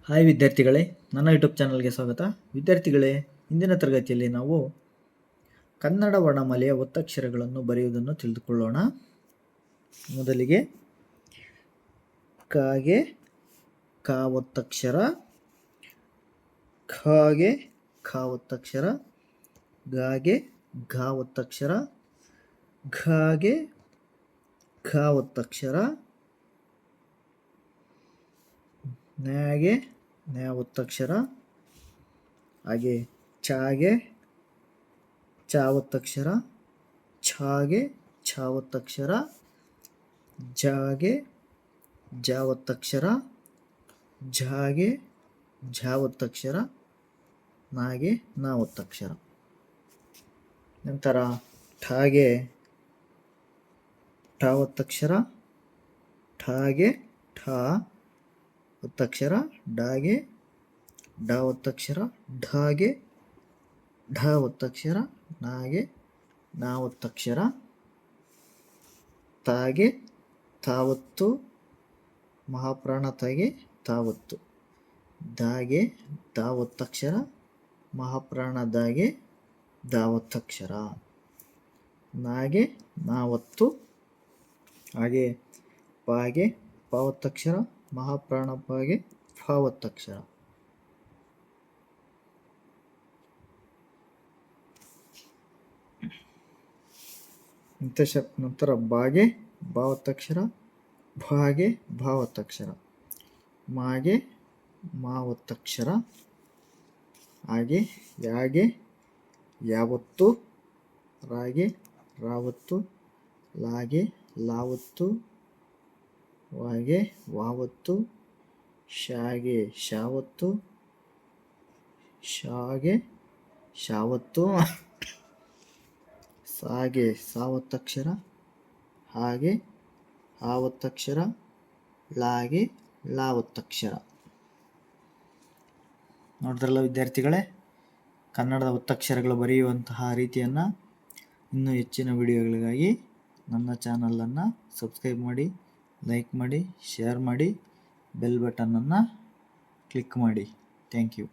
Hi ವಿದ್ಯಾರ್ಥಿಗಳೇ, ನನ್ನ YouTube ಚಾನಲ್ಗೆ ಸ್ವಾಗತ. ವಿದ್ಯಾರ್ಥಿಗಳೇ, ಇಂದಿನ ತರಗತಿಯಲ್ಲಿ ನಾವು ಕನ್ನಡ ವರ್ಣಮಾಲೆಯ ಒತ್ತಕ್ಷರಗಳನ್ನು ಬರೆಯುವುದನ್ನು ತಿಳಿದುಕೊಳ್ಳೋಣ. ಮೊದಲಿಗೆ ಕಾಗೆ ಕ ಒತ್ತಕ್ಷರ, ಖಾಗೆ ಖ ಒತ್ತಕ್ಷರ, ಗಾಗೆ ಘ ಒತ್ತಕ್ಷರ, ಘಾಗೆ ಘ ಒತ್ತಕ್ಷರ, ನ್ಯಾಗೆ ನ್ಯಾ ಒತ್ತಕ್ಷರ, ಹಾಗೆ ಚಾಗೆ ಚ ಒತ್ತಕ್ಷರ, ಛಾಗೆ ಛ ಒತ್ತಕ್ಷರ, ಜಾಗೆ ಜ ಒತ್ತಕ್ಷರ, ಝಾಗೆ ಝ ಒತ್ತಕ್ಷರ, ನಾಗೆ ನ ಒತ್ತಕ್ಷರ. ನಂತರ ಠಾಗೆ ಠ ಒತ್ತಕ್ಷರ, ಠಾಗೆ ಠ ಒತ್ತಕ್ಷರ, ಡಾಗೆ ಡ ಒತ್ತಕ್ಷರ, ಢಾಗೆ ಢ ಒತ್ತಕ್ಷರ, ನಾಗೆ ನ ಒತ್ತಕ್ಷರ, ತಾಗೆ ತಾವತ್ತು ಮಹಾಪ್ರಾಣ ತಾಗೆ ತಾವತ್ತು, ದಾಗೆ ದ ಒತ್ತಕ್ಷರ, ಮಹಾಪ್ರಾಣ ದಾಗೆ ದ ಒತ್ತಕ್ಷರ, ನಾಗೆ ನಾವತ್ತು, ಹಾಗೆ ಪಾಗೆ ಪ ಒತ್ತಕ್ಷರ, ಮಹಾಪ್ರಾಣ ಪಾಗೆ ಫ ಒತ್ತಕ್ಷರ. ನಂತರ ಬಾಗೆ ಬ ಒತ್ತಕ್ಷರ, ಭಾಗೆ ಭ ಒತ್ತಕ್ಷರ, ಮಾಗೆ ಮಾ ಒತ್ತಕ್ಷರ, ಹಾಗೆ ಯಾಗೆ ಯಾವತ್ತು, ರಾಗೆ ರಾವತ್ತು, ಲಾಗೆ ಲಾವತ್ತು, ವಾಗೆ ವಾವತ್ತು, ಶಾಗೆ ಶಾವತ್ತು, ಶಾಗೆ ಶಾವತ್ತು, ಸಾಗೆ ಸಾವತ್ತಕ್ಷರ, ಹಾಗೆ ಹಾವತ್ತಕ್ಷರ, ಲಾಗೆ ಲಾವತ್ತಕ್ಷರ. ನೋಡಿದ್ರಲ್ಲ ವಿದ್ಯಾರ್ಥಿಗಳೇ, ಕನ್ನಡದ ಒತ್ತಕ್ಷರಗಳು ಬರೆಯುವಂತಹ ರೀತಿಯನ್ನು ಇನ್ನೂ ಹೆಚ್ಚಿನ ವಿಡಿಯೋಗಳಿಗಾಗಿ ನನ್ನ ಚಾನಲನ್ನು ಸಬ್ಸ್ಕ್ರೈಬ್ ಮಾಡಿ, ಲೈಕ್ ಮಾಡಿ, ಶೇರ್ ಮಾಡಿ, ಬೆಲ್ ಬಟನನ್ನು ಕ್ಲಿಕ್ ಮಾಡಿ. Thank you.